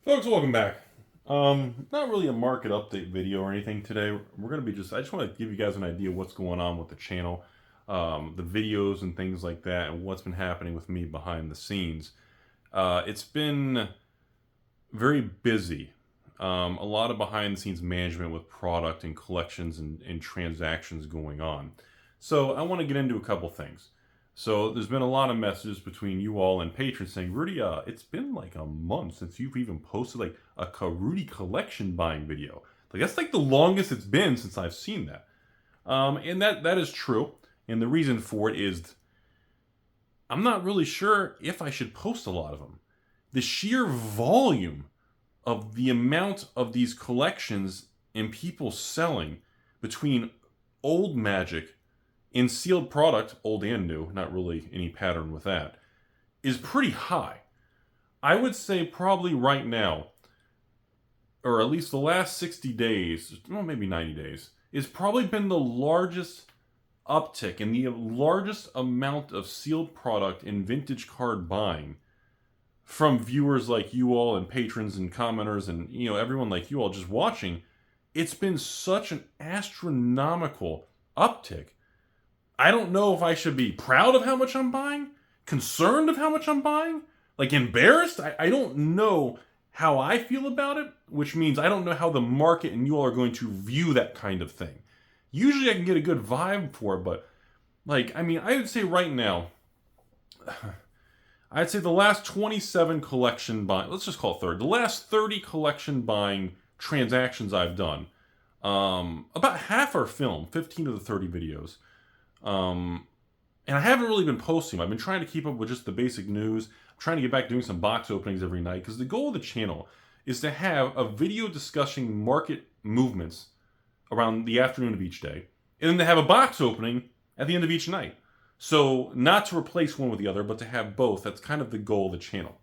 Folks, welcome back. Not really a market update video or anything today. We're going to be I just want to give you guys an idea of what's going on with the channel, the videos and things like that, and what's been happening with me behind the scenes. It's been very busy. A lot of behind the scenes management with product and collections and transactions going on. So I want to get into a couple things. So there's been a lot of messages between you all and patrons saying, Rudy, it's been like a month since you've even posted like a Rudy collection buying video. Like that's like the longest it's been since I've seen that. And that is true. And the reason for it is I'm not really sure if I should post a lot of them. The sheer volume of the amount of these collections and people selling between old magic in sealed product, old and new, not really any pattern with that, is pretty high. I would say probably right now, or at least the last 60 days, well, maybe 90 days, is probably been the largest uptick in the largest amount of sealed product and vintage card buying from viewers like you all and patrons and commenters and everyone like you all just watching. It's been such an astronomical uptick. I don't know if I should be proud of how much I'm buying, concerned of how much I'm buying, like embarrassed. I don't know how I feel about it, which means I don't know how the market and you all are going to view that kind of thing. Usually I can get a good vibe for it, but I would say right now, I'd say the last 27 collection buying, let's just call it 30, the last 30 collection buying transactions I've done, about half are film, 15 of the 30 videos. And I haven't really been posting. I've been trying to keep up with just the basic news. I'm trying to get back doing some box openings every night because the goal of the channel is to have a video discussing market movements around the afternoon of each day, and then to have a box opening at the end of each night. So not to replace one with the other, but to have both. That's kind of the goal of the channel.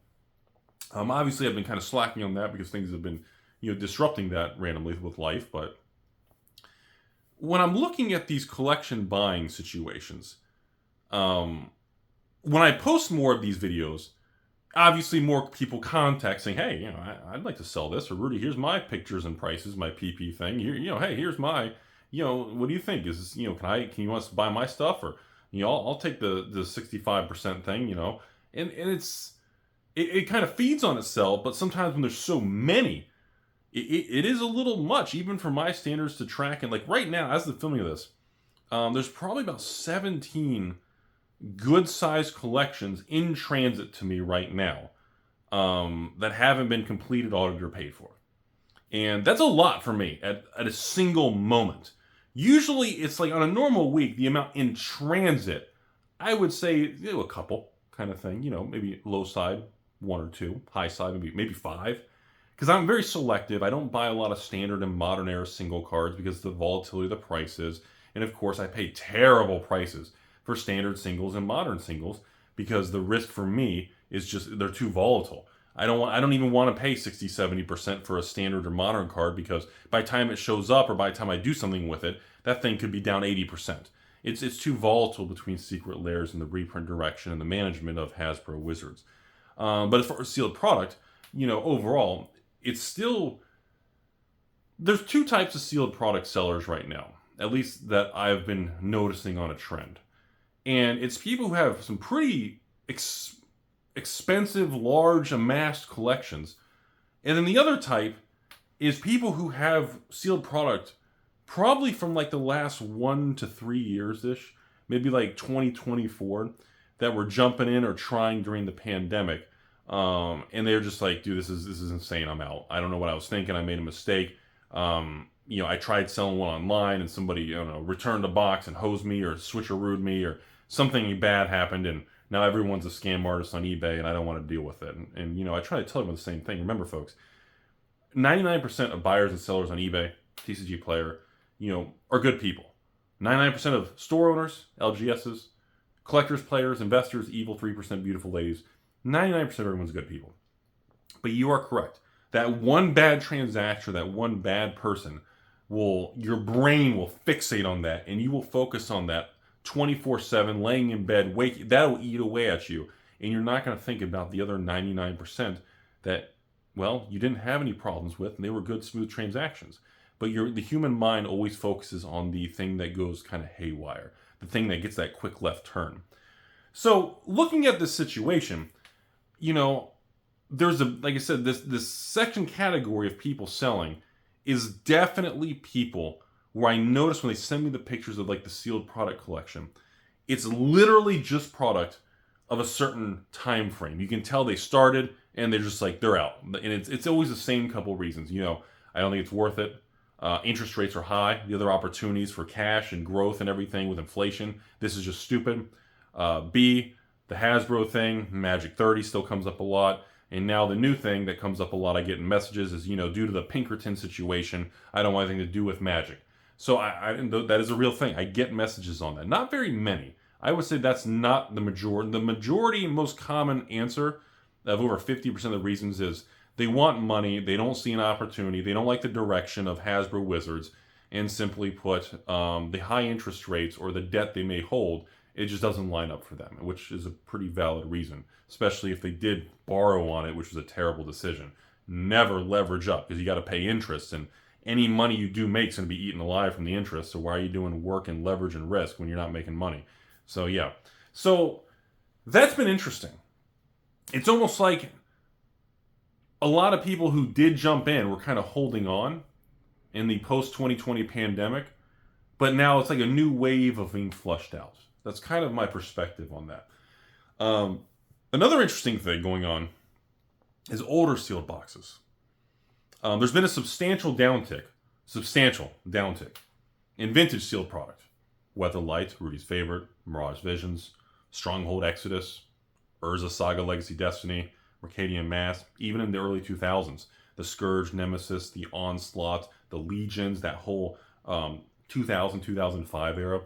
Obviously, I've been kind of slacking on that because things have been, disrupting that randomly with life, but when I'm looking at these collection buying situations, when I post more of these videos, obviously more people contact saying, hey, I'd like to sell this, or Rudy, here's my pictures and prices, my PP thing. Here, hey, here's my, what do you think? Is this, can you want us to buy my stuff? Or, I'll take the 65% thing, and it kind of feeds on itself, but sometimes when there's so many, it is a little much, even for my standards to track. And like right now, as the filming of this, there's probably about 17 good-sized collections in transit to me right now that haven't been completed, audited, or paid for. And that's a lot for me at a single moment. Usually, it's like on a normal week, the amount in transit, I would say a couple kind of thing. Maybe low side, one or two, high side, maybe five. Because I'm very selective. I don't buy a lot of standard and modern era single cards because of the volatility of the prices. And of course, I pay terrible prices for standard singles and modern singles because the risk for me is just they're too volatile. I don't even want to pay 60-70% for a standard or modern card because by the time it shows up or by the time I do something with it, that thing could be down 80%. It's too volatile between Secret Lairs and the reprint direction and the management of Hasbro Wizards. But as far as sealed product, overall, it's still, there's two types of sealed product sellers right now, at least that I've been noticing on a trend. And it's people who have some pretty expensive, large, amassed collections. And then the other type is people who have sealed product probably from like the last 1 to 3 years-ish, maybe like 2024, that were jumping in or trying during the pandemic. And they're just like, dude, this is insane. I'm out. I don't know what I was thinking. I made a mistake. I tried selling one online and somebody, returned a box and hosed me or switcherooed me or something bad happened. And now everyone's a scam artist on eBay and I don't want to deal with it. And I try to tell them the same thing. Remember, folks, 99% of buyers and sellers on eBay, TCG Player, are good people. 99% of store owners, LGSs, collectors, players, investors, evil 3% beautiful ladies, 99% of everyone's good people. But you are correct. That one bad transaction, that one bad person, your brain will fixate on that and you will focus on that 24/7, laying in bed, that'll eat away at you. And you're not going to think about the other 99% that well, you didn't have any problems with, and they were good, smooth transactions. But the human mind always focuses on the thing that goes kind of haywire, the thing that gets that quick left turn. So looking at this situation, you know, there's like I said, this section category of people selling is definitely people where I notice when they send me the pictures of like the sealed product collection, it's literally just product of a certain time frame. You can tell they started and they're just like they're out, and it's always the same couple reasons. You know, I don't think it's worth it. Interest rates are high. The other opportunities for cash and growth and everything with inflation, this is just stupid. B, the Hasbro thing, Magic 30 still comes up a lot. And now the new thing that comes up a lot I get in messages is, you know, due to the Pinkerton situation, I don't want anything to do with Magic. So that is a real thing. I get messages on that. Not very many. I would say that's not the majority. The majority, most common answer of over 50% of the reasons is they want money, they don't see an opportunity, they don't like the direction of Hasbro Wizards, and simply put, the high interest rates or the debt they may hold, it just doesn't line up for them, which is a pretty valid reason, especially if they did borrow on it, which was a terrible decision. Never leverage up because you got to pay interest, and any money you do make is going to be eaten alive from the interest. So why are you doing work and leverage and risk when you're not making money? So yeah. So that's been interesting. It's almost like a lot of people who did jump in were kind of holding on in the post-2020 pandemic, but now it's like a new wave of being flushed out. That's kind of my perspective on that. Another interesting thing going on is older sealed boxes. There's been a substantial downtick in vintage sealed product. Weatherlight, Rudy's favorite, Mirage Visions, Stronghold Exodus, Urza Saga Legacy Destiny, Mercadian Mask, even in the early 2000s. The Scourge, Nemesis, the Onslaught, the Legions, that whole 2000, 2005 era.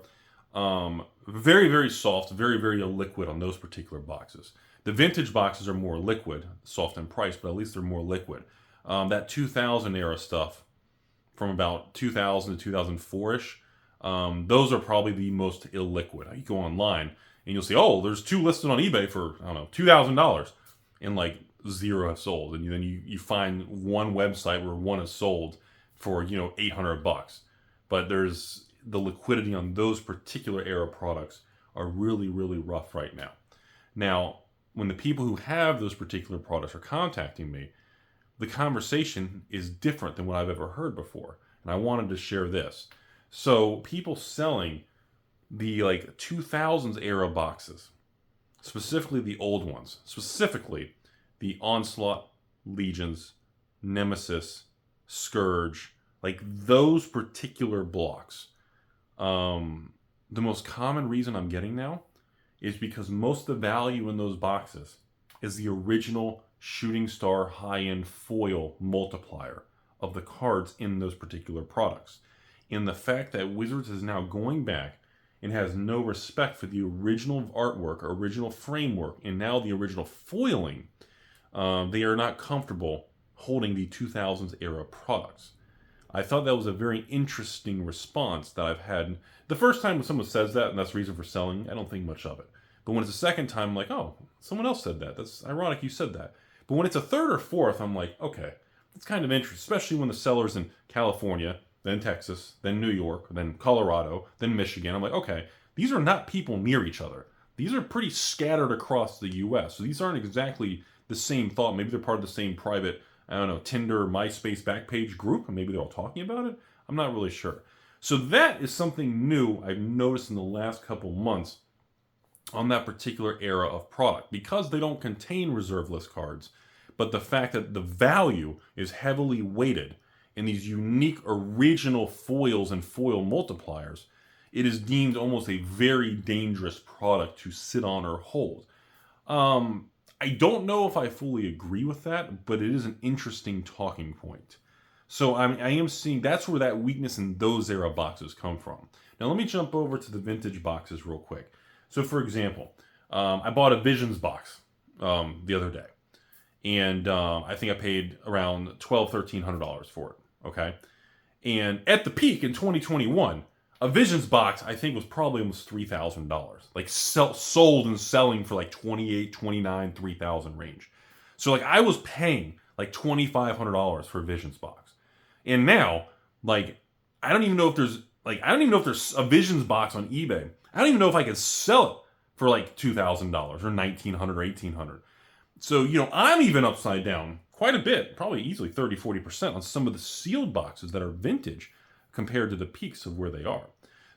Very, very soft, very, very liquid on those particular boxes. The vintage boxes are more liquid, soft in price, but at least they're more liquid. That 2000 era stuff, from about 2000 to 2004-ish, those are probably the most illiquid. You go online and you'll see, oh, there's two listed on eBay for, I don't know, $2,000, and like 0 have sold. And then you find one website where one is sold for, you know, $800. But there's the liquidity on those particular era products are really, really rough right now. Now, when the people who have those particular products are contacting me, the conversation is different than what I've ever heard before. And I wanted to share this. So people selling the like 2000s era boxes, specifically the old ones, specifically the Onslaught, Legions, Nemesis, Scourge, like those particular blocks. The most common reason I'm getting now is because most of the value in those boxes is the original Shooting Star high-end foil multiplier of the cards in those particular products. And the fact that Wizards is now going back and has no respect for the original artwork, original framework, and now the original foiling, they are not comfortable holding the 2000s era products. I thought that was a very interesting response that I've had. The first time when someone says that, and that's the reason for selling, I don't think much of it. But when it's the second time, I'm like, oh, someone else said that. That's ironic you said that. But when it's a third or fourth, I'm like, okay, that's kind of interesting, especially when the seller's in California, then Texas, then New York, then Colorado, then Michigan. I'm like, okay, these are not people near each other. These are pretty scattered across the U.S. So these aren't exactly the same thought. Maybe they're part of the same private, I don't know, Tinder, MySpace backpage group, and maybe they're all talking about it. I'm not really sure. So that is something new I've noticed in the last couple months on that particular era of product, because they don't contain reserve list cards, but the fact that the value is heavily weighted in these unique original foils and foil multipliers, it is deemed almost a very dangerous product to sit on or hold. I don't know if I fully agree with that, but it is an interesting talking point. So I am seeing that's where that weakness in those era boxes come from. Now let me jump over to the vintage boxes real quick. So for example, I bought a Visions box the other day, and I think I paid around $1,200-$1,300 for it. Okay, and at the peak in 2021, a Visions box I think was probably almost $3,000, like sold and selling for like 28, 29, 3,000 range. So like I was paying like $2,500 for a Visions box. And now, like, I don't even know if there's a Visions box on eBay. I don't even know if I could sell it for like $2,000 or $1,900 or $1,800. So, I'm even upside down quite a bit, probably easily 30-40% on some of the sealed boxes that are vintage compared to the peaks of where they are.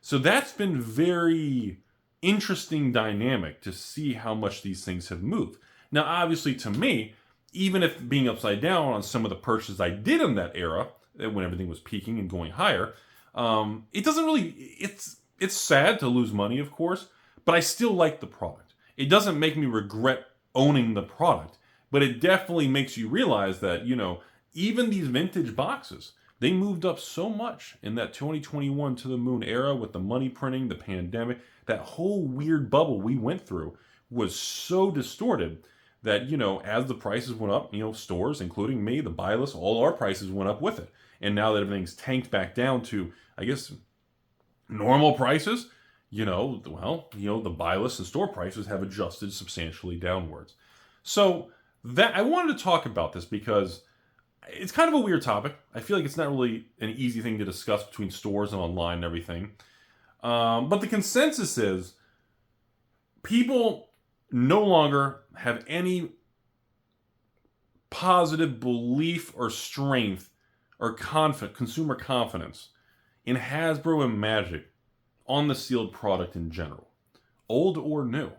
So that's been very interesting dynamic to see how much these things have moved. Now, obviously, to me, even if being upside down on some of the purchases I did in that era, when everything was peaking and going higher, it doesn't really, it's sad to lose money, of course, but I still like the product. It doesn't make me regret owning the product, but it definitely makes you realize that, even these vintage boxes, they moved up so much in that 2021 to the moon era with the money printing, the pandemic, that whole weird bubble we went through was so distorted that, as the prices went up, stores, including me, the buy list, all our prices went up with it. And now that everything's tanked back down to, I guess, normal prices, the buy list and store prices have adjusted substantially downwards. So that I wanted to talk about this because it's kind of a weird topic. I feel like it's not really an easy thing to discuss between stores and online and everything. But the consensus is people no longer have any positive belief or strength or consumer confidence in Hasbro and Magic on the sealed product in general, old or new.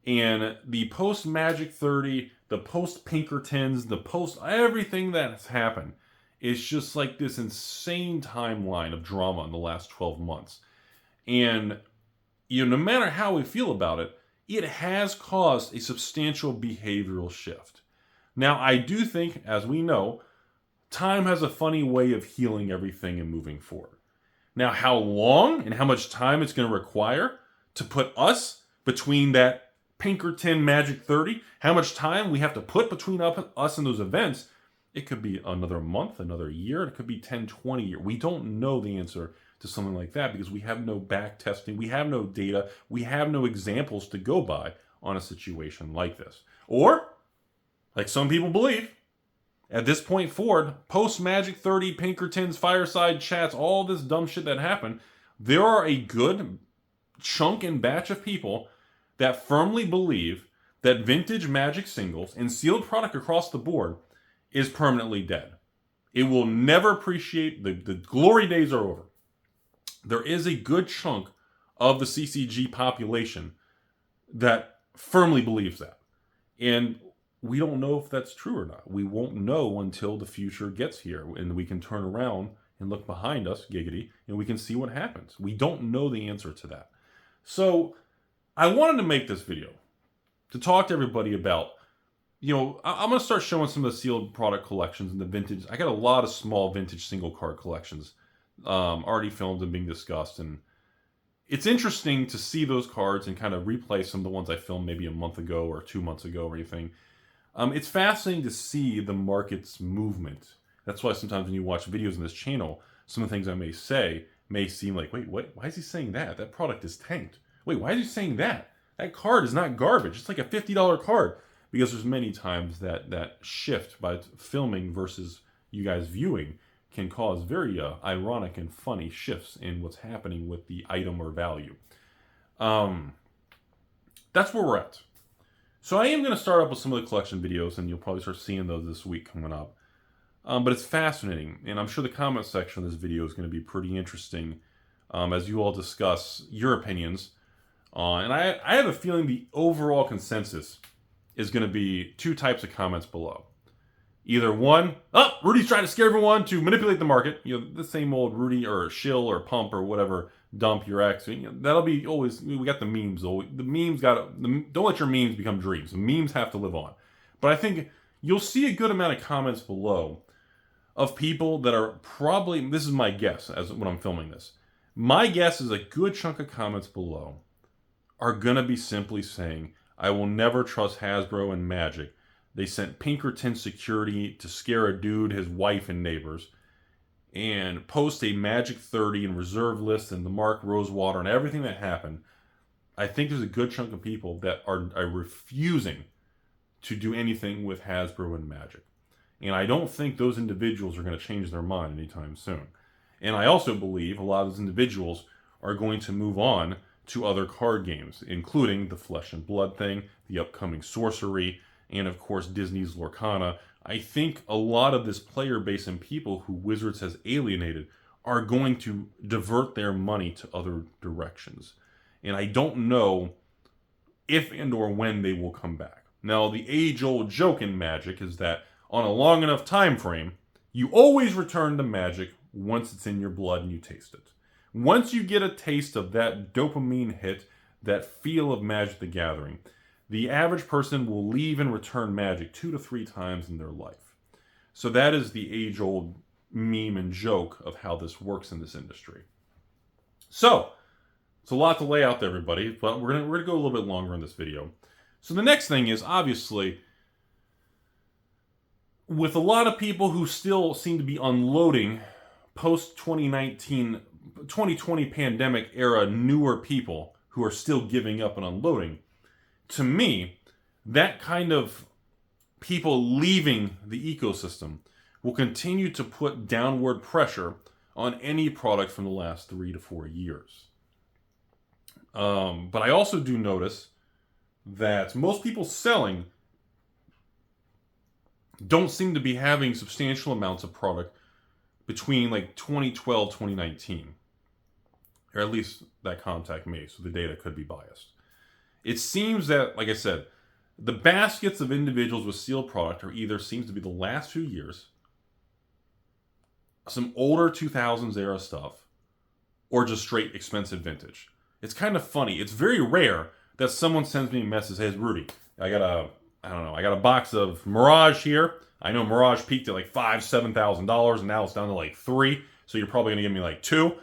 And the post-Magic 30, the post-Pinkertons, the post-everything that's happened, is just like this insane timeline of drama in the last 12 months. And, no matter how we feel about it, it has caused a substantial behavioral shift. Now, I do think, as we know, time has a funny way of healing everything and moving forward. Now, how long and how much time it's going to require to put us between that Pinkerton Magic 30, how much time we have to put between us and those events, it could be another month, another year, it could be 10, 20 years. We don't know the answer to something like that because we have no back testing, we have no data, we have no examples to go by on a situation like this. Or, like some people believe, at this point forward, post-Magic 30, Pinkertons, fireside chats, all this dumb shit that happened, there are a good chunk and batch of people that firmly believe that vintage Magic singles and sealed product across the board is permanently dead. It will never appreciate, the glory days are over. There is a good chunk of the CCG population that firmly believes that. And we don't know if that's true or not. We won't know until the future gets here and we can turn around and look behind us, giggity, and we can see what happens. We don't know the answer to that. So I wanted to make this video to talk to everybody about, I'm going to start showing some of the sealed product collections and the vintage. I got a lot of small vintage single card collections already filmed and being discussed. And it's interesting to see those cards and kind of replay some of the ones I filmed maybe a month ago or 2 months ago or anything. It's fascinating to see the market's movement. That's why sometimes when you watch videos on this channel, some of the things I may say may seem like, wait, what? Why is he saying that? That product is tanked. Wait, why is he saying that? That card is not garbage. It's like a $50 card. Because there's many times that shift by filming versus you guys viewing can cause very ironic and funny shifts in what's happening with the item or value. That's where we're at. So I am going to start up with some of the collection videos, and you'll probably start seeing those this week coming up. But it's fascinating, and I'm sure the comment section of this video is going to be pretty interesting as you all discuss your opinions. And I have a feeling the overall consensus is going to be two types of comments below. Either one, Rudy's trying to scare everyone to manipulate the market. The same old Rudy or shill or pump or whatever, dump your ex. That'll be always, we got the memes. The memes don't let your memes become dreams. The memes have to live on. But I think you'll see a good amount of comments below of people that are probably, this is my guess as when I'm filming this. My guess is a good chunk of comments below are going to be simply saying, I will never trust Hasbro and Magic. They sent Pinkerton security to scare a dude, his wife, and neighbors, and post a Magic 30 and reserve list and the Mark Rosewater and everything that happened. I think there's a good chunk of people that are refusing to do anything with Hasbro and Magic. And I don't think those individuals are going to change their mind anytime soon. And I also believe a lot of those individuals are going to move on to other card games, including the Flesh and Blood thing, the upcoming Sorcery, and of course Disney's Lorcana. I think a lot of this player base and people who Wizards has alienated are going to divert their money to other directions. And I don't know if and or when they will come back. Now, the age-old joke in Magic is that on a long enough time frame, you always return to Magic once it's in your blood and you taste it. Once you get a taste of that dopamine hit, that feel of Magic the Gathering, the average person will leave and return Magic 2 to 3 times in their life. So that is the age-old meme and joke of how this works in this industry. So, it's a lot to lay out there, everybody, but we're gonna go a little bit longer in this video. So the next thing is, obviously, with a lot of people who still seem to be unloading post-2019, 2020 pandemic era newer people who are still giving up and unloading, to me, that kind of people leaving the ecosystem will continue to put downward pressure on any product from the last 3 to 4 years. But I also do notice that most people selling don't seem to be having substantial amounts of product between like 2012, 2019. Or at least that contact me, so the data could be biased. It seems that, like I said, the baskets of individuals with sealed product are either seems to be the last few years, some older 2000s era stuff, or just straight expensive vintage. It's kind of funny. It's very rare that someone sends me a message, hey, Rudy, I got a box of Mirage here. I know Mirage peaked at like $5,000, $7,000, and now it's down to like $3,000. So you're probably gonna give me like $2,000.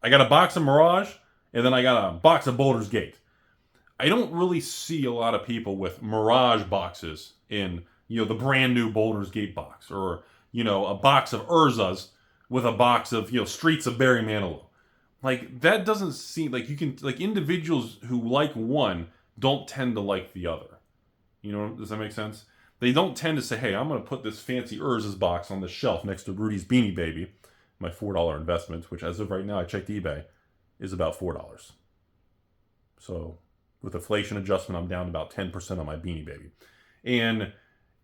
I got a box of Mirage, and then I got a box of Baldur's Gate. I don't really see a lot of people with Mirage boxes in, the brand new Baldur's Gate box, or, a box of Urza's with a box of, Streets of Barry Manilow. Like, that doesn't seem like you can, like, individuals who like one don't tend to like the other. Does that make sense? They don't tend to say, hey, I'm going to put this fancy Urza's box on the shelf next to Rudy's Beanie Baby, my $4 investment, which as of right now, I checked eBay, is about $4. So with inflation adjustment, I'm down to about 10% on my Beanie Baby. And,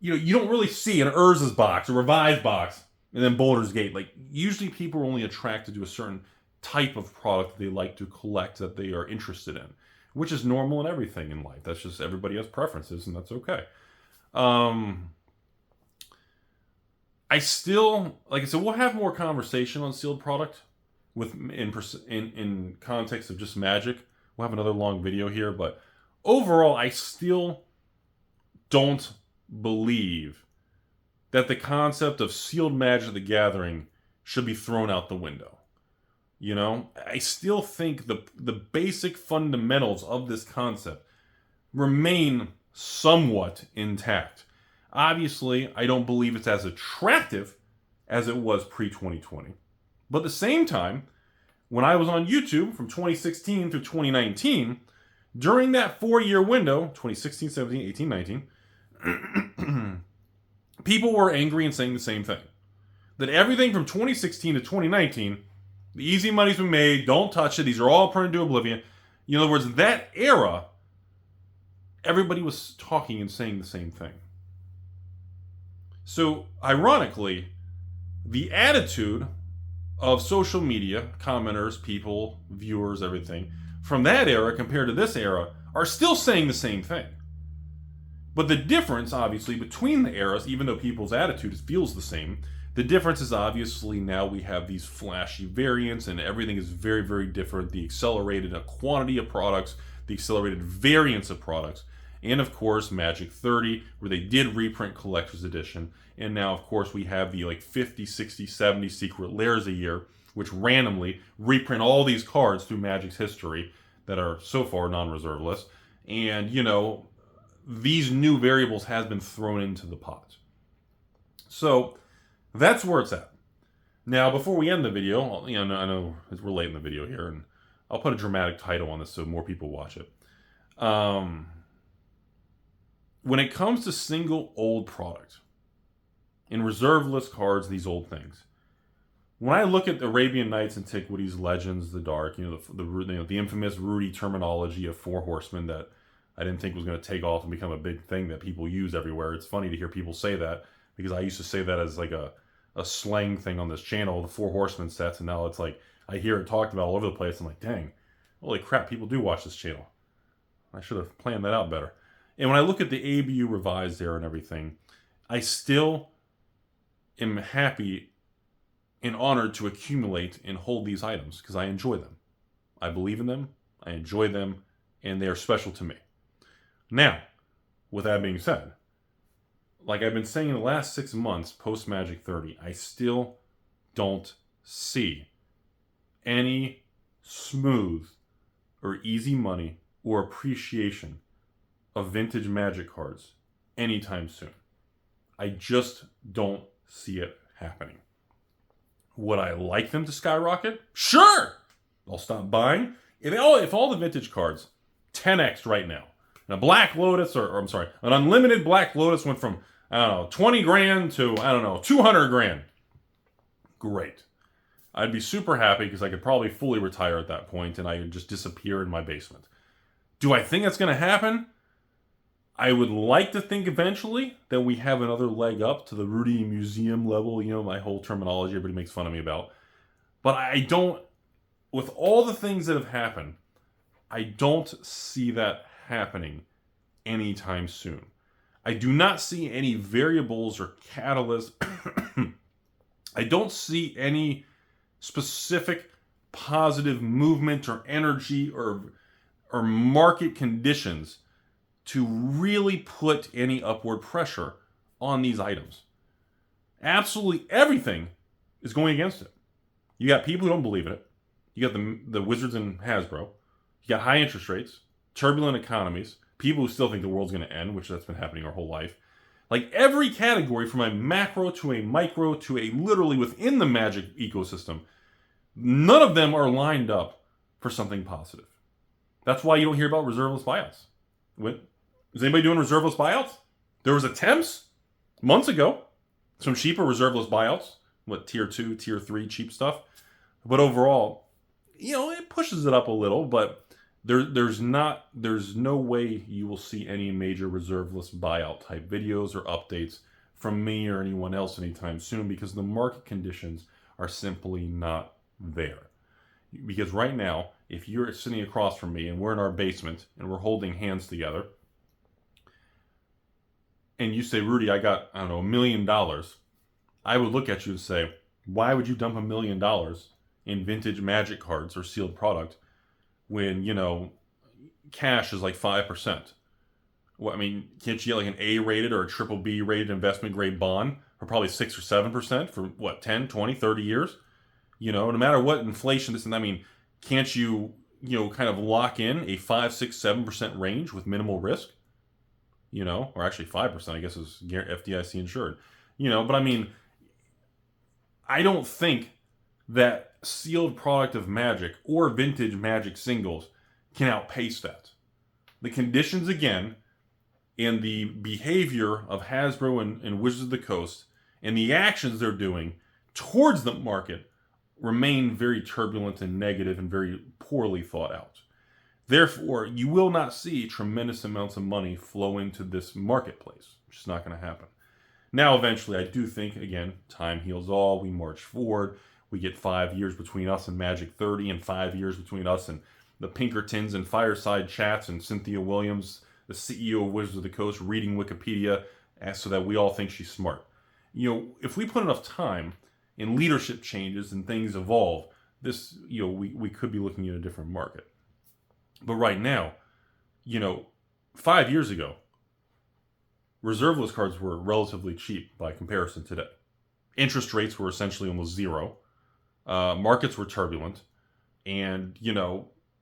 you don't really see an Urza's box, a revised box, and then Baldur's Gate. Like, usually people are only attracted to a certain type of product they like to collect, that they are interested in, which is normal in everything in life. That's just, everybody has preferences, and that's okay. I still, like I said, we'll have more conversation on sealed product in context of just Magic. We'll have another long video here, but overall, I still don't believe that the concept of sealed Magic the Gathering should be thrown out the window. I still think the basic fundamentals of this concept remain somewhat intact. Obviously, I don't believe it's as attractive as it was pre-2020. But at the same time, when I was on YouTube from 2016 through 2019, during that 4-year window, 2016, 17, 18, 19, people were angry and saying the same thing. That everything from 2016 to 2019, the easy money's been made, don't touch it, these are all printed to oblivion. In other words, that era, everybody was talking and saying the same thing. So, ironically, the attitude of social media, commenters, people, viewers, everything, from that era compared to this era, are still saying the same thing. But the difference, obviously, between the eras, even though people's attitude feels the same, the difference is obviously now we have these flashy variants and everything is very, very different. The accelerated quantity of products, the accelerated variants of products, and of course Magic 30, where they did reprint Collector's Edition. And now, of course, we have the 50, 60, 70 secret layers a year, which randomly reprint all these cards through Magic's history that are so far non-reserve list. And, these new variables has been thrown into the pot. So that's where it's at. Now, before we end the video, I know we're late in the video here, and I'll put a dramatic title on this so more people watch it. When it comes to single old product, in reserve list cards, these old things. When I look at the Arabian Nights, Antiquities, Legends, the Dark, the infamous Rudy terminology of Four Horsemen that I didn't think was going to take off and become a big thing that people use everywhere. It's funny to hear people say that, because I used to say that as like a slang thing on this channel, the Four Horsemen sets, and now it's like I hear it talked about all over the place. I'm like, dang, holy crap, people do watch this channel. I should have planned that out better. And when I look at the ABU revised there and everything, I still am happy and honored to accumulate and hold these items because I enjoy them. I believe in them, I enjoy them, and they are special to me. Now, with that being said, like I've been saying in the last 6 months post Magic 30, I still don't see any smooth or easy money or appreciation of vintage Magic cards anytime soon. I just don't see it happening. Would I like them to skyrocket? Sure! I'll stop buying. If all the vintage cards 10x right now, and a Black Lotus, an unlimited Black Lotus went from, 20 grand to, 200 grand. Great. I'd be super happy because I could probably fully retire at that point and I would just disappear in my basement. Do I think that's going to happen? I would like to think eventually that we have another leg up to the Rudy museum level, my whole terminology everybody makes fun of me about. But I don't, with all the things that have happened, I don't see that happening anytime soon. I do not see any variables or catalysts. I don't see any specific positive movement or energy or market conditions to really put any upward pressure on these items. Absolutely everything is going against it. You got people who don't believe in it. You got the Wizards and Hasbro. You got high interest rates, turbulent economies, people who still think the world's going to end, which that's been happening our whole life. Like every category from a macro to a micro to a literally within the Magic ecosystem, none of them are lined up for something positive. That's why you don't hear about reserveless buyouts. Is anybody doing reserveless buyouts? There was attempts months ago. Some cheaper reserveless buyouts. Tier 2, Tier 3 cheap stuff. But overall, it pushes it up a little, but there's no way you will see any major reserveless buyout type videos or updates from me or anyone else anytime soon because the market conditions are simply not there. Because right now, if you're sitting across from me and we're in our basement and we're holding hands together, and you say, Rudy, I got, $1 million, I would look at you and say, why would you dump $1 million in vintage Magic cards or sealed product when, cash is like 5%? Well, can't you get like an A-rated or a triple B-rated investment grade bond for probably 6 or 7% for 10, 20, 30 years? No matter what inflation can't you, kind of lock in a 5, 6, 7% range with minimal risk? Or actually 5%, I guess, is FDIC insured. But I don't think that sealed product of Magic or vintage Magic singles can outpace that. The conditions, again, and the behavior of Hasbro and Wizards of the Coast and the actions they're doing towards the market remain very turbulent and negative and very poorly thought out. Therefore, you will not see tremendous amounts of money flow into this marketplace. It's just not going to happen. Now, eventually, I do think, again, time heals all. We march forward. We get 5 years between us and Magic 30 and 5 years between us and the Pinkertons and Fireside Chats and Cynthia Williams, the CEO of Wizards of the Coast, reading Wikipedia so that we all think she's smart. If we put enough time in leadership changes and things evolve, we could be looking at a different market. But right now, 5 years ago, reserveless cards were relatively cheap by comparison today. Interest rates were essentially almost zero. Markets were turbulent. And,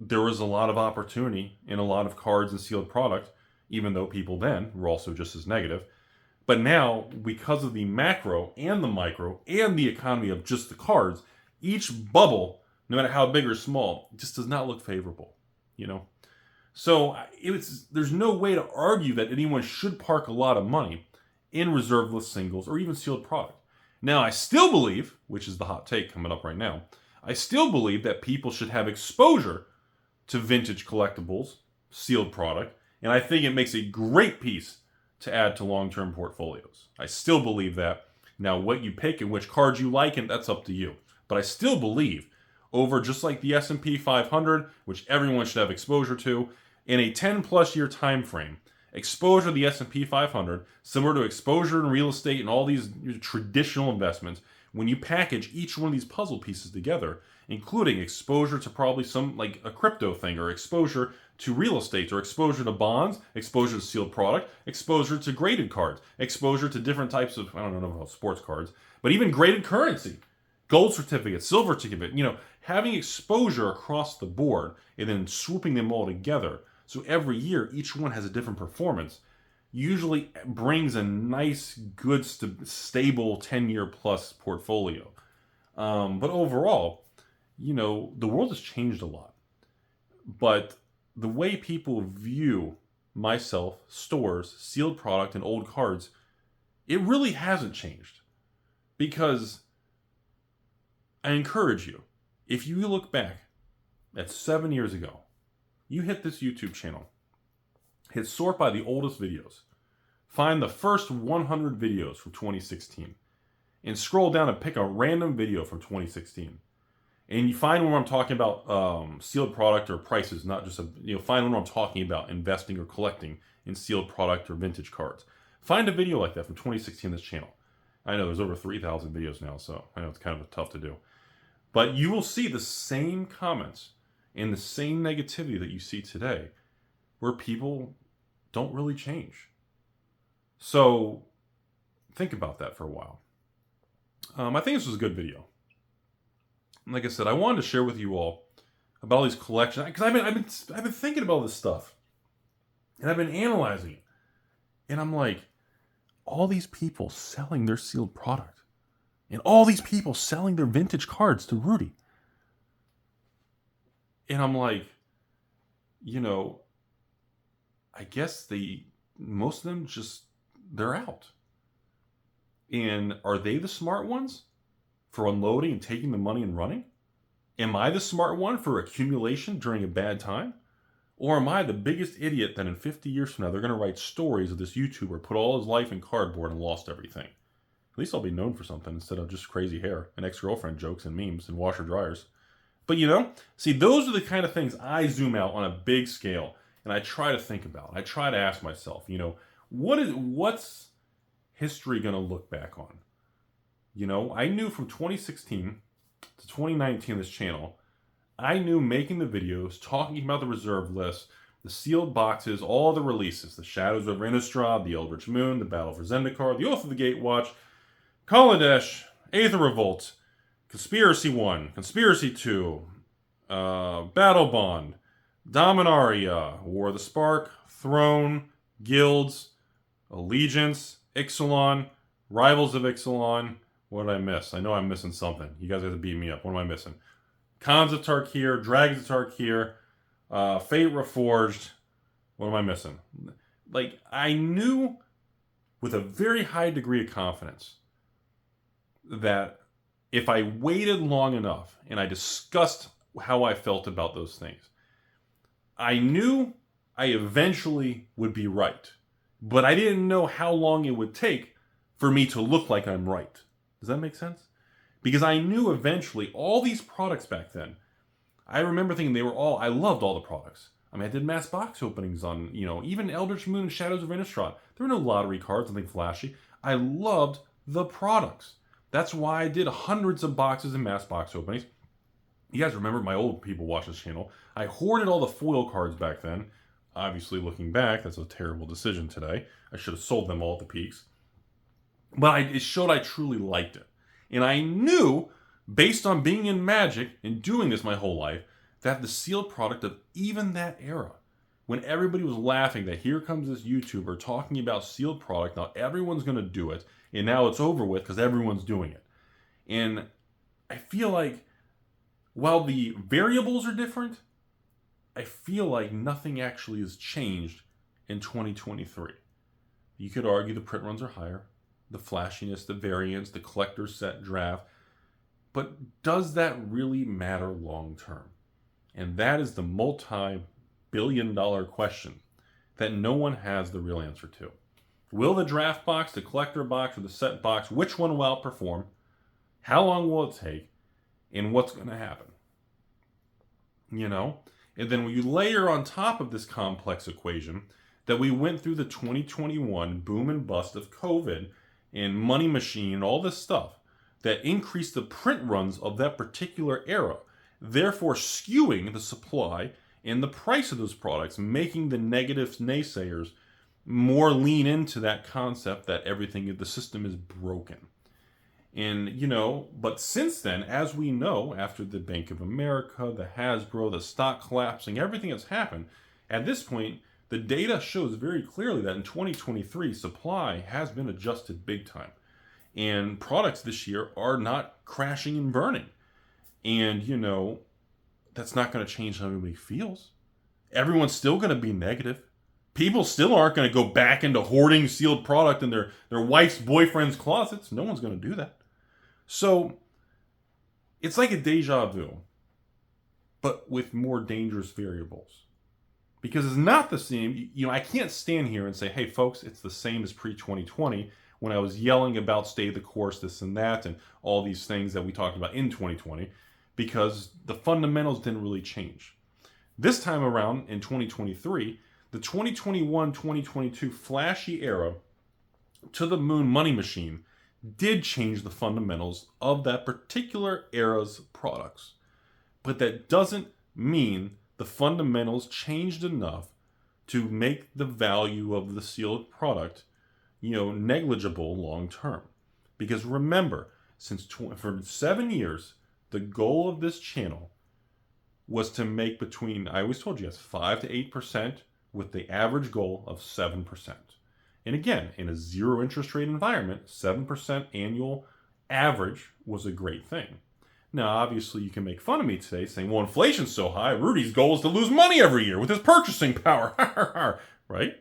there was a lot of opportunity in a lot of cards and sealed product, even though people then were also just as negative. But now, because of the macro and the micro and the economy of just the cards, each bubble, no matter how big or small, just does not look favorable. So there's no way to argue that anyone should park a lot of money in reserve list singles or even sealed product. Now, I still believe, which is the hot take coming up right now, I still believe that people should have exposure to vintage collectibles, sealed product, and I think it makes a great piece to add to long-term portfolios. I still believe that. Now, what you pick and which cards you like, and that's up to you. But I still believe, over just like the S&P 500, which everyone should have exposure to, in a 10-plus year time frame, exposure to the S&P 500, similar to exposure in real estate and all these traditional investments, when you package each one of these puzzle pieces together, including exposure to probably some like a crypto thing, or exposure to real estate, or exposure to bonds, exposure to sealed product, exposure to graded cards, exposure to different types of, I don't know about sports cards, but even graded currency, gold certificate, silver certificate, having exposure across the board and then swooping them all together. So every year, each one has a different performance, usually brings a nice, good, stable 10-year plus portfolio. But overall, the world has changed a lot. But the way people view myself, stores, sealed product, and old cards, it really hasn't changed. Because I encourage you, if you look back at 7 years ago, you hit this YouTube channel, hit sort by the oldest videos, find the first 100 videos from 2016, and scroll down and pick a random video from 2016. And you find where I'm talking about sealed product or prices, not just find where I'm talking about investing or collecting in sealed product or vintage cards. Find a video like that from 2016 on this channel. I know there's over 3,000 videos now, so I know it's kind of tough to do. But you will see the same comments and the same negativity that you see today, where people don't really change. So think about that for a while. I think this was a good video. Like I said, I wanted to share with you all about all these collections, because I've been thinking about this stuff, and I've been analyzing it, and I'm like, all these people selling their sealed product, and all these people selling their vintage cards to Rudy, and I'm like, I guess most of them they're out. And are they the smart ones for unloading and taking the money and running? Am I the smart one for accumulation during a bad time? Or am I the biggest idiot that in 50 years from now they're going to write stories of this YouTuber put all his life in cardboard and lost everything? At least I'll be known for something instead of just crazy hair and ex-girlfriend jokes and memes and washer dryers. But see, those are the kind of things I zoom out on a big scale and I try to think about. I try to ask myself, what's history going to look back on? I knew from 2016 to 2019, this channel, I knew making the videos, talking about the reserve list, the sealed boxes, all the releases, the Shadows of Innistrad, the Eldritch Moon, the Battle for Zendikar, the Oath of the Gatewatch, Kaladesh, Aether Revolt, Conspiracy 1, Conspiracy 2, Battle Bond, Dominaria, War of the Spark, Throne, Guilds, Allegiance, Ixalan, Rivals of Ixalan. What did I miss? I know I'm missing something. You guys have to beat me up. What am I missing? Khans of Tarkir, Dragons of Tarkir, Fate Reforged. What am I missing? Like, I knew with a very high degree of confidence that if I waited long enough and I discussed how I felt about those things, I knew I eventually would be right. But I didn't know how long it would take for me to look like I'm right. Does that make sense? Because I knew eventually all these products back then, I remember thinking I loved all the products. I mean, I did mass box openings on, even Eldritch Moon and Shadows of Innistrad. There were no lottery cards, nothing flashy. I loved the products. That's why I did hundreds of boxes and mass box openings. You guys remember, my old people watch this channel, I hoarded all the foil cards back then. Obviously, looking back, that's a terrible decision today. I should have sold them all at the peaks. But it showed I truly liked it. And I knew, based on being in Magic and doing this my whole life, that the sealed product of even that era, when everybody was laughing that here comes this YouTuber talking about sealed product, now everyone's going to do it, and now it's over with because everyone's doing it. And I feel like, while the variables are different, I feel like nothing actually has changed in 2023. You could argue the print runs are higher, the flashiness, the variants, the collector's set draft. But does that really matter long term? And that is the multi-billion-dollar question that no one has the real answer to. Will the draft box, the collector box, or the set box, which one will outperform? How long will it take? And what's going to happen? You know? And then when you layer on top of this complex equation that we went through the 2021 boom and bust of COVID and money machine and all this stuff that increased the print runs of that particular era, therefore skewing the supply and the price of those products, making the negative naysayers more lean into that concept that everything, the system is broken. And, you know, but since then, as we know, after the Bank of America, the Hasbro, the stock collapsing, everything that's happened, at this point, the data shows very clearly that in 2023, supply has been adjusted big time. And products this year are not crashing and burning. And, you know, that's not going to change how everybody feels. Everyone's still going to be negative. People still aren't going to go back into hoarding sealed product in their wife's boyfriend's closets. No one's going to do that. So it's like a deja vu, but with more dangerous variables. Because it's not the same. You know, I can't stand here and say, hey, folks, it's the same as pre-2020 when I was yelling about stay the course, this and that, and all these things that we talked about in 2020, because the fundamentals didn't really change. This time around in 2023, the 2021-2022 flashy era to the moon money machine did change the fundamentals of that particular era's products. But that doesn't mean the fundamentals changed enough to make the value of the sealed product, you know, negligible long term. Because remember, for 7 years, the goal of this channel was to make between, I always told you, yes, 5 to 8%, with the average goal of 7%. And again, in a zero interest rate environment, 7% annual average was a great thing. Now, obviously, you can make fun of me today saying, well, inflation's so high, Rudy's goal is to lose money every year with his purchasing power, right?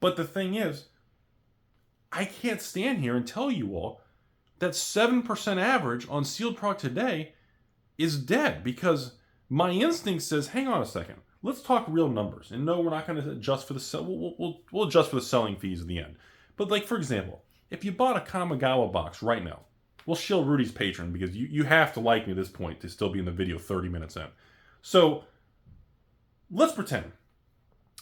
But the thing is, I can't stand here and tell you all that 7% average on sealed product today is dead, because my instinct says, hang on a second. Let's talk real numbers. And no, we're not going to adjust for the we'll adjust for the selling fees at the end. But like, for example, if you bought a Kamigawa box right now, we'll shill Rudy's patron because you have to like me at this point to still be in the video 30 minutes in. So let's pretend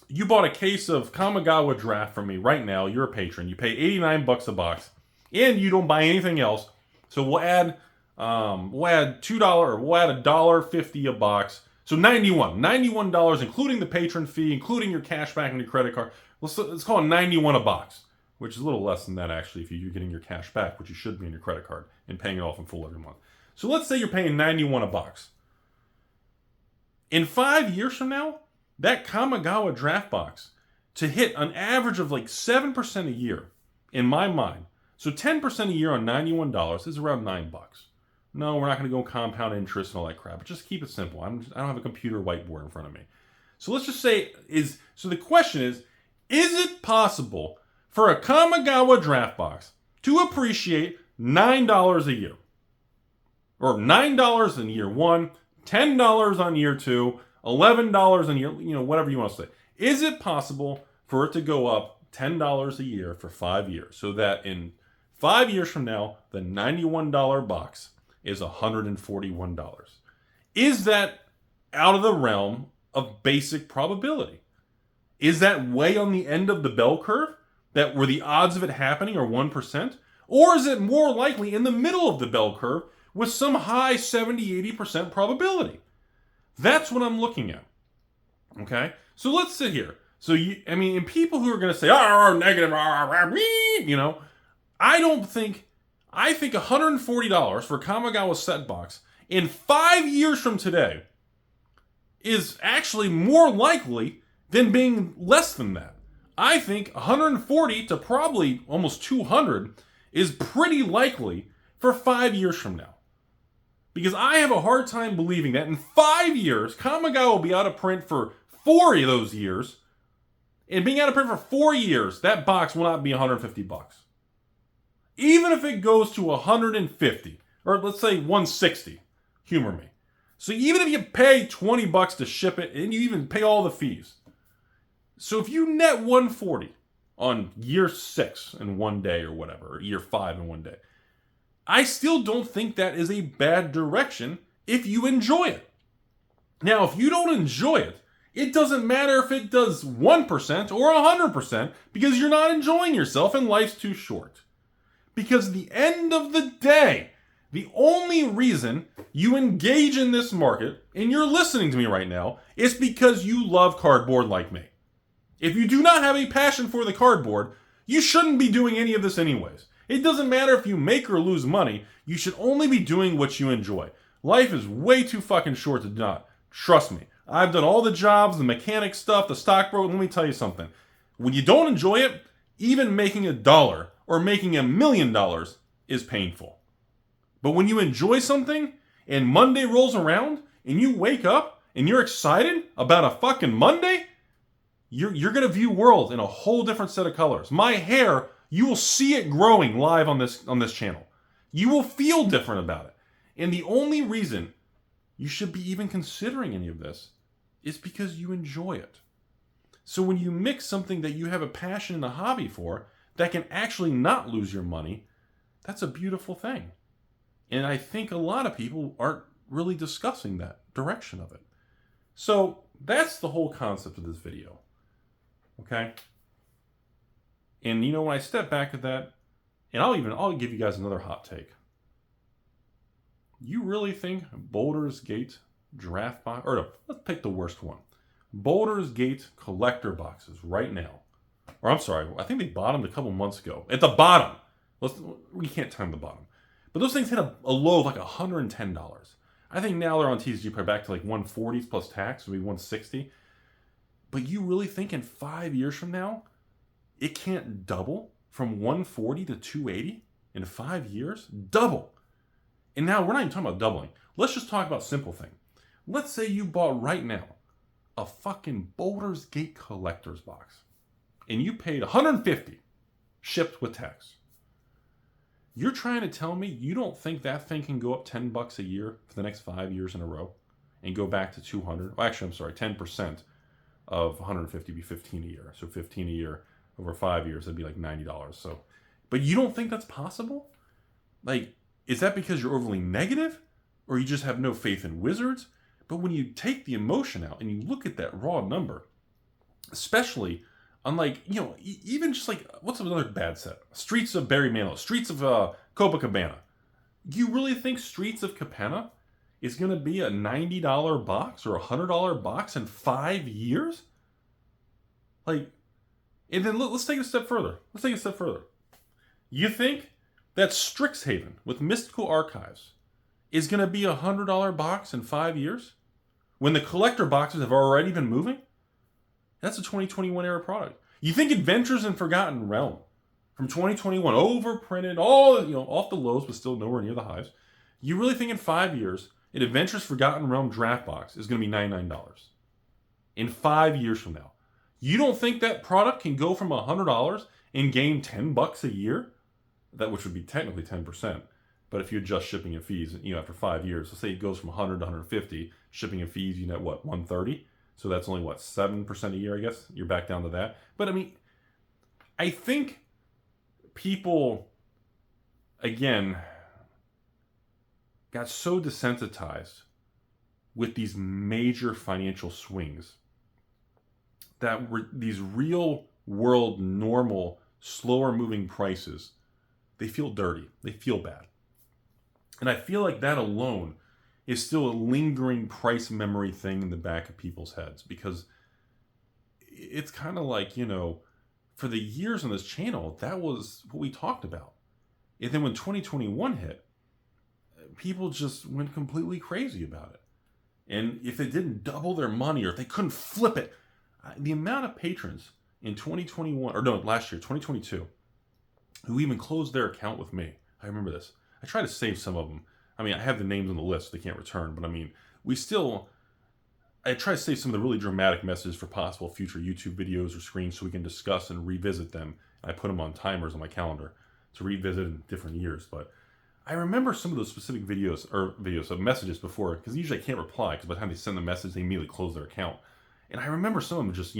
you bought a case of Kamigawa draft from me right now. You're a patron. You pay $89 a box and you don't buy anything else. So we'll add $2 or we'll add $1.50 a box. So $91 including the patron fee, including your cash back and your credit card. Let's call it $91 a box, which is a little less than that actually if you're getting your cash back, which you should be in your credit card and paying it off in full every month. So let's say you're paying $91 a box. In 5 years from now, that Kamigawa draft box to hit an average of like 7% a year in my mind. So 10% a year on $91 is around $9. No, we're not going to go compound interest and all that crap. But just keep it simple. I don't have a computer whiteboard in front of me. So let's just say so the question is it possible for a Kamigawa draft box to appreciate $9 a year? Or $9 in year one, $10 on year two, $11 on year, whatever you want to say. Is it possible for it to go up $10 a year for 5 years? So that in 5 years from now, the $91 box is $141. Is that out of the realm of basic probability? Is that way on the end of the bell curve, that where the odds of it happening are 1%? Or is it more likely in the middle of the bell curve with some high 70-80% probability? That's what I'm looking at. Okay? So let's sit here. So, and people who are going to say, negative, I think $140 for Kamigawa set box in 5 years from today is actually more likely than being less than that. I think 140 to probably almost 200 is pretty likely for 5 years from now. Because I have a hard time believing that in 5 years, Kamigawa will be out of print for 4 of those years, And being out of print for 4 years, that box will not be 150 bucks. Even if it goes to 150, or let's say 160, humor me. So even if you pay 20 bucks to ship it, and you even pay all the fees. So if you net 140 on year 6 in one day or whatever, or year 5 in one day, I still don't think that is a bad direction if you enjoy it. Now, if you don't enjoy it, it doesn't matter if it does 1% or 100% because you're not enjoying yourself and life's too short. Because at the end of the day, the only reason you engage in this market, and you're listening to me right now, is because you love cardboard like me. If you do not have a passion for the cardboard, you shouldn't be doing any of this anyways. It doesn't matter if you make or lose money, you should only be doing what you enjoy. Life is way too fucking short to not. Trust me. I've done all the jobs, the mechanic stuff, the stockbroker. Let me tell you something. When you don't enjoy it, even making $1 or making $1 million is painful. But when you enjoy something and Monday rolls around and you wake up and you're excited about a fucking Monday, you're going to view world in a whole different set of colors. My hair, you will see it growing live on this channel. You will feel different about it. And the only reason you should be even considering any of this is because you enjoy it. So when you mix something that you have a passion and a hobby for that can actually not lose your money, that's a beautiful thing. And I think a lot of people aren't really discussing that direction of it. So that's the whole concept of this video. Okay? And you know, when I step back at that, and I'll give you guys another hot take. You really think Baldur's Gate draft box, or no, let's pick the worst one. Baldur's Gate collector boxes right now. Or I'm sorry, I think they bottomed a couple months ago. At the bottom. We can't time the bottom. But those things hit a low of like $110. I think now they're on TCG probably back to like 140s plus tax, maybe 160. But you really think in 5 years from now, it can't double from 140 to 280 in 5 years? Double. And now we're not even talking about doubling. Let's just talk about a simple thing. Let's say you bought right now a fucking Baldur's Gate collector's box. And you paid $150 shipped with tax. You're trying to tell me you don't think that thing can go up $10 a year for the next 5 years in a row and go back to 200? Well, actually, I'm sorry, 10% of 150 would be 15 a year. So 15 a year over 5 years, that'd be like $90. So, but you don't think that's possible? Like, is that because you're overly negative? Or you just have no faith in wizards? But when you take the emotion out and you look at that raw number, especially on like, you know, even just like, what's another bad set? Streets of Barry Manilow, Streets of Copacabana. You really think Streets of Capenna is going to be a $90 box or a $100 box in 5 years? Like, and then let's take it a step further. You think that Strixhaven with Mystical Archives is going to be a $100 box in 5 years? When the collector boxes have already been moving? That's a 2021 era product. You think Adventures in Forgotten Realm from 2021, overprinted, all, you know, off the lows, but still nowhere near the highs. You really think in 5 years, an Adventures Forgotten Realm draft box is going to be $99 in 5 years from now? You don't think that product can go from $100 and gain $10 a year? That, which would be technically 10%. But if you adjust shipping and fees, you know, after 5 years, let's say it goes from 100 to 150, shipping and fees, you net what, 130? So that's only what, 7% a year, I guess? You're back down to that. But I mean, I think people, again, got so desensitized with these major financial swings that these real world, normal, slower moving prices, they feel dirty. They feel bad. And I feel like that alone is still a lingering price memory thing in the back of people's heads, because it's kind of like, you know, for the years on this channel, that was what we talked about. And then when 2021 hit, people just went completely crazy about it. And if they didn't double their money or if they couldn't flip it, the amount of patrons in 2021, or no, last year, 2022, who even closed their account with me. I remember this. I try to save some of them. I mean, I have the names on the list they can't return, but I mean, we still, I try to save some of the really dramatic messages for possible future YouTube videos or screens so we can discuss and revisit them. I put them on timers on my calendar to revisit in different years. But I remember some of those specific videos of messages before, because usually I can't reply because by the time they send the message, they immediately close their account. And I remember some of them just,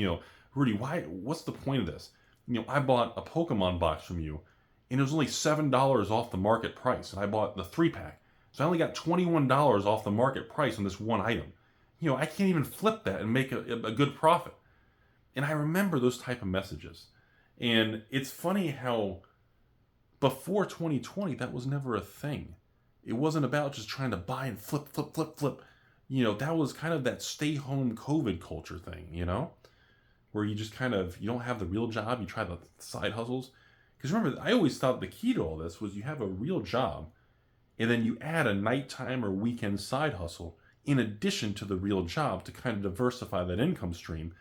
Rudy, what's the point of this? I bought a Pokemon box from you and it was only $7 off the market price. And I bought the 3-pack. So I only got $21 off the market price on this one item. I can't even flip that and make a good profit. And I remember those type of messages. And it's funny how before 2020, that was never a thing. It wasn't about just trying to buy and flip. That was kind of that stay-home COVID culture thing, where you just you don't have the real job, you try the side hustles. Because remember, I always thought the key to all this was you have a real job, and then you add a nighttime or weekend side hustle in addition to the real job to kind of diversify that income stream.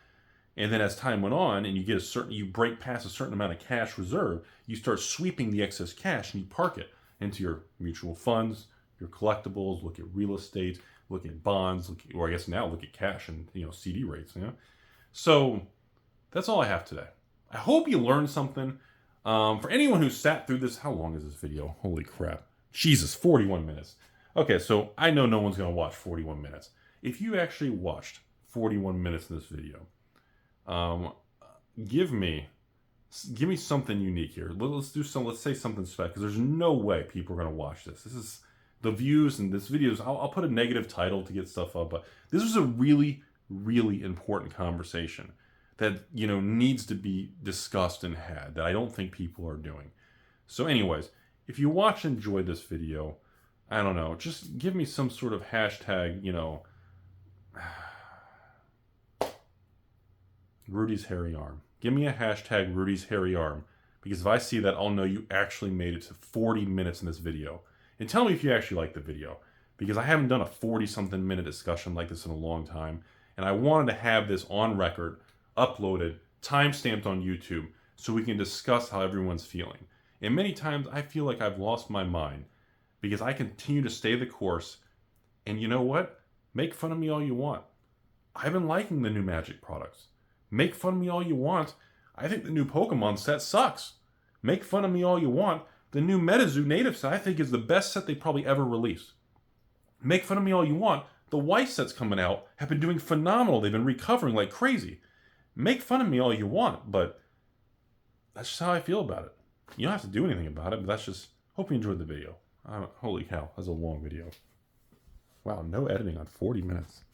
And then as time went on and you break past a certain amount of cash reserve, you start sweeping the excess cash and you park it into your mutual funds, your collectibles, look at real estate, look at bonds, or I guess now look at cash and, CD rates, So that's all I have today. I hope you learned something. For anyone who sat through this, how long is this video? Holy crap. Jesus, 41 minutes. Okay, so I know no one's going to watch 41 minutes. If you actually watched 41 minutes of this video, give me something unique here. Let's say something special, because there's no way people are going to watch this. This is the views and this video. I'll put a negative title to get stuff up, but this is a really, really important conversation that, needs to be discussed and had that I don't think people are doing. So anyways, if you watch and enjoyed this video, I don't know, just give me some sort of hashtag, Rudy's hairy arm. Give me a hashtag Rudy's hairy arm, because if I see that, I'll know you actually made it to 40 minutes in this video. And tell me if you actually like the video, because I haven't done a 40-something minute discussion like this in a long time, and I wanted to have this on record, uploaded, time-stamped on YouTube, so we can discuss how everyone's feeling. And many times I feel like I've lost my mind, because I continue to stay the course, and you know what? Make fun of me all you want. I've been liking the new Magic products. Make fun of me all you want. I think the new Pokemon set sucks. Make fun of me all you want. The new MetaZoo native set I think is the best set they probably ever released. Make fun of me all you want. The white sets coming out have been doing phenomenal. They've been recovering like crazy. Make fun of me all you want, but that's just how I feel about it. You don't have to do anything about it, but that's just... Hope you enjoyed the video. Holy cow, that's a long video. Wow, no editing on 40 minutes.